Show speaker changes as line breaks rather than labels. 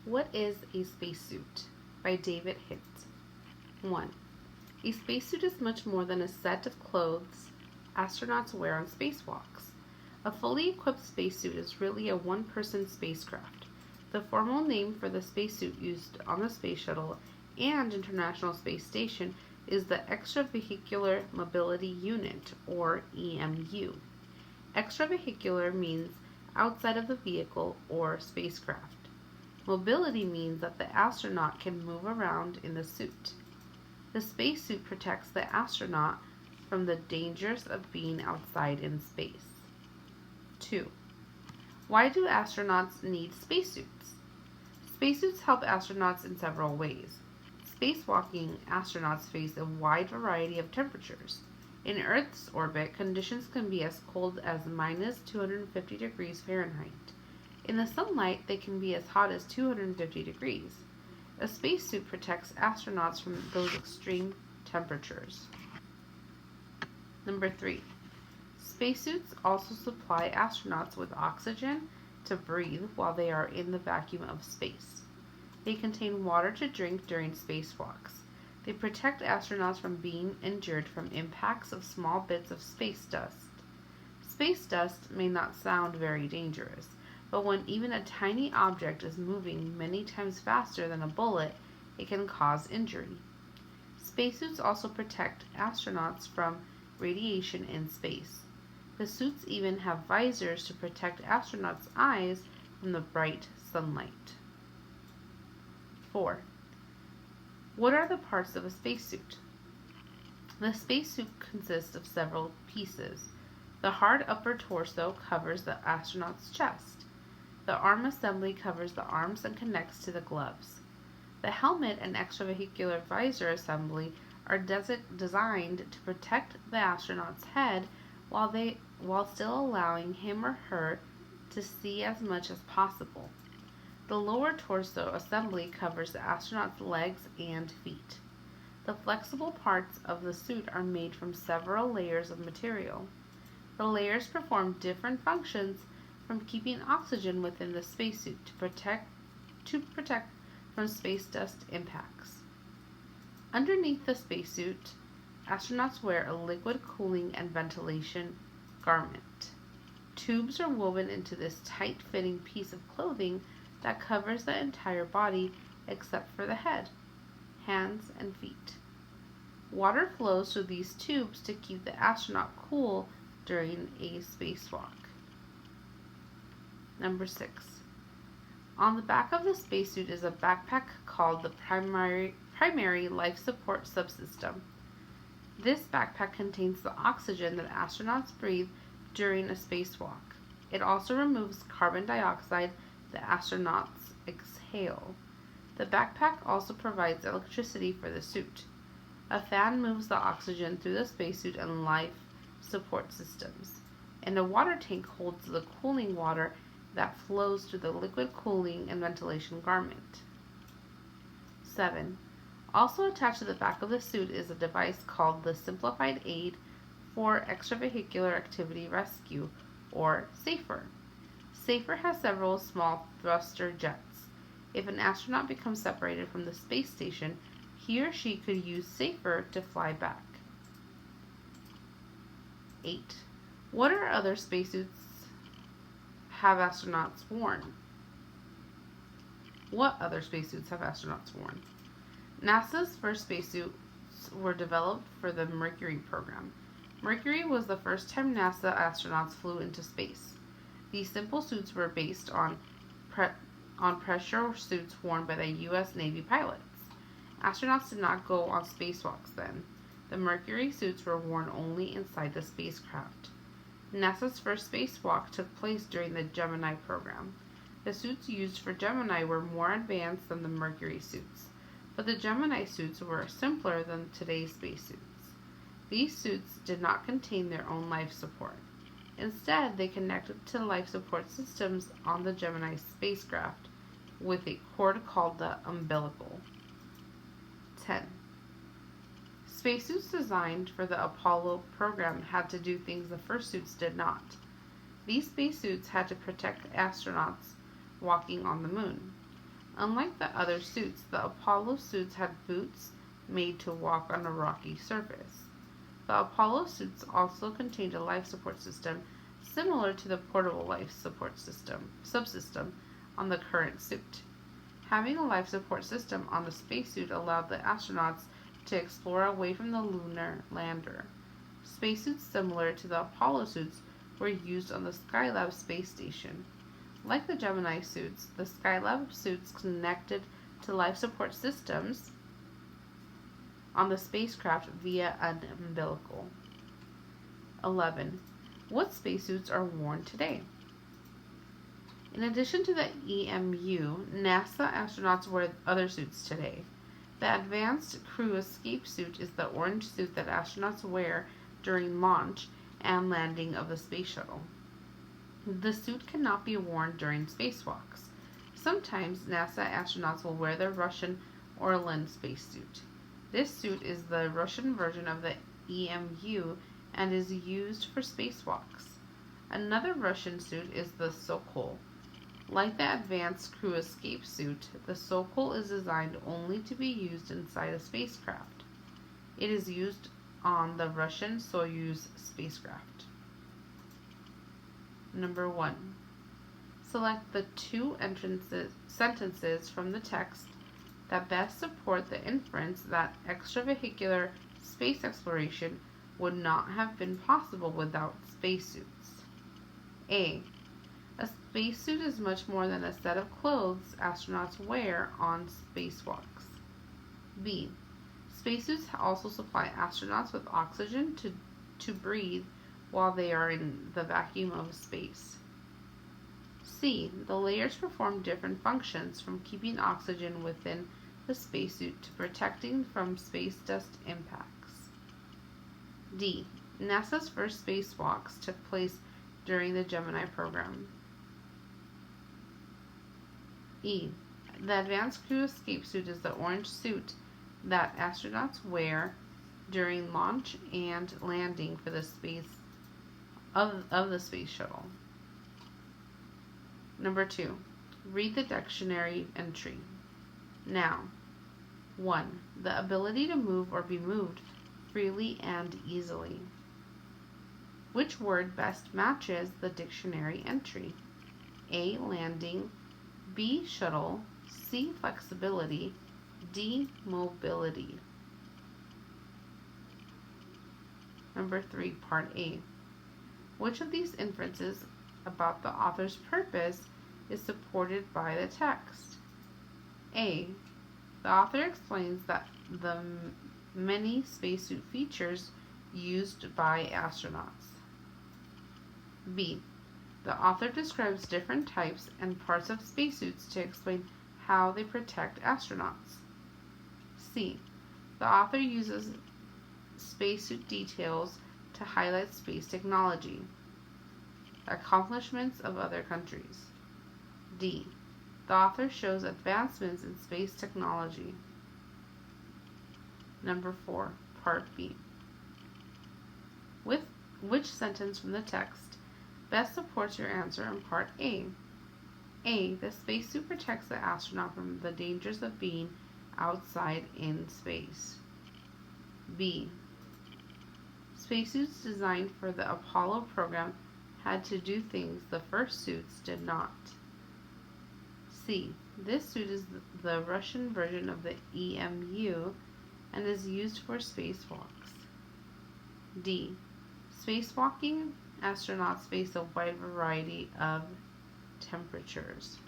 What is a spacesuit? By David Hint. 1. A spacesuit is much more than a set of clothes astronauts wear on spacewalks. A fully equipped spacesuit is really a one-person spacecraft. The formal name for the spacesuit used on the Space Shuttle and International Space Station is the Extravehicular Mobility Unit, or EMU. Extravehicular means outside of the vehicle or spacecraft. Mobility means that the astronaut can move around in the suit. The spacesuit protects the astronaut from the dangers of being outside in space. 2. Why do astronauts need spacesuits? Spacesuits help astronauts in several ways. Spacewalking astronauts face a wide variety of temperatures. In Earth's orbit, conditions can be as cold as minus 250 degrees Fahrenheit. In the sunlight, they can be as hot as 250 degrees. A spacesuit protects astronauts from those extreme temperatures. Number 3. Spacesuits also supply astronauts with oxygen to breathe while they are in the vacuum of space. They contain water to drink during spacewalks. They protect astronauts from being injured from impacts of small bits of space dust. Space dust may not sound very dangerous, but when even a tiny object is moving many times faster than a bullet, it can cause injury. Spacesuits also protect astronauts from radiation in space. The suits even have visors to protect astronauts' eyes from the bright sunlight. 4. What are the parts of a spacesuit? The spacesuit consists of several pieces. The hard upper torso covers the astronaut's chest. The arm assembly covers the arms and connects to the gloves. The helmet and extravehicular visor assembly are designed to protect the astronaut's head while still allowing him or her to see as much as possible. The lower torso assembly covers the astronaut's legs and feet. The flexible parts of the suit are made from several layers of material. The layers perform different functions, from keeping oxygen within the spacesuit to protect from space dust impacts. Underneath the spacesuit, astronauts wear a liquid cooling and ventilation garment. Tubes are woven into this tight-fitting piece of clothing that covers the entire body except for the head, hands, and feet. Water flows through these tubes to keep the astronaut cool during a spacewalk. Number 6. On the back of the spacesuit is a backpack called the primary life support subsystem. This backpack contains the oxygen that astronauts breathe during a spacewalk. It also removes carbon dioxide the astronauts exhale. The backpack also provides electricity for the suit. A fan moves the oxygen through the spacesuit and life support systems, and a water tank holds the cooling water that flows through the liquid cooling and ventilation garment. 7. Also attached to the back of the suit is a device called the Simplified Aid for Extravehicular Activity Rescue, or SAFER. SAFER has several small thruster jets. If an astronaut becomes separated from the space station, he or she could use SAFER to fly back. 8. What are other spacesuits have astronauts worn? What other spacesuits have astronauts worn? NASA's first spacesuits were developed for the Mercury program. Mercury was the first time NASA astronauts flew into space. These simple suits were based on pressure suits worn by the U.S. Navy pilots. Astronauts did not go on spacewalks then. The Mercury suits were worn only inside the spacecraft. NASA's first spacewalk took place during the Gemini program. The suits used for Gemini were more advanced than the Mercury suits, but the Gemini suits were simpler than today's spacesuits. These suits did not contain their own life support. Instead, they connected to life support systems on the Gemini spacecraft with a cord called the umbilical. 10. Spacesuits designed for the Apollo program had to do things the first suits did not. These spacesuits had to protect astronauts walking on the moon. Unlike the other suits, the Apollo suits had boots made to walk on a rocky surface. The Apollo suits also contained a life support system similar to the portable life support subsystem on the current suit. Having a life support system on the spacesuit allowed the astronauts to explore away from the lunar lander. Spacesuits similar to the Apollo suits were used on the Skylab space station. Like the Gemini suits, the Skylab suits connected to life support systems on the spacecraft via an umbilical. 11. What spacesuits are worn today? In addition to the EMU, NASA astronauts wear other suits today. The Advanced Crew Escape Suit is the orange suit that astronauts wear during launch and landing of the space shuttle. The suit cannot be worn during spacewalks. Sometimes NASA astronauts will wear the Russian Orlan spacesuit. This suit is the Russian version of the EMU and is used for spacewalks. Another Russian suit is the Sokol. Like the Advanced Crew Escape Suit, the Sokol is designed only to be used inside a spacecraft. It is used on the Russian Soyuz spacecraft. Number 1. Select the two sentences from the text that best support the inference that extravehicular space exploration would not have been possible without spacesuits. A. A spacesuit is much more than a set of clothes astronauts wear on spacewalks. B. Spacesuits also supply astronauts with oxygen to breathe while they are in the vacuum of space. C. The layers perform different functions, from keeping oxygen within the spacesuit to protecting from space dust impacts. D. NASA's first spacewalks took place during the Gemini program. E. The Advanced Crew Escape Suit is the orange suit that astronauts wear during launch and landing for the space of the space shuttle. Number 2. Read the dictionary entry. Noun. 1. The ability to move or be moved freely and easily. Which word best matches the dictionary entry? A. Landing, B. Shuttle, C. Flexibility, D. Mobility. Number 3, Part A. Which of these inferences about the author's purpose is supported by the text? A. The author explains that the many spacesuit features used by astronauts. B. The author describes different types and parts of spacesuits to explain how they protect astronauts. C. The author uses spacesuit details to highlight space technology, accomplishments of other countries. D. The author shows advancements in space technology. Number 4, Part B. With which sentence from the text best supports your answer in Part A? A. The spacesuit protects the astronaut from the dangers of being outside in space. B. Spacesuits designed for the Apollo program had to do things the first suits did not. C. This suit is the Russian version of the EMU and is used for spacewalks. D. Spacewalking astronauts face a wide variety of temperatures.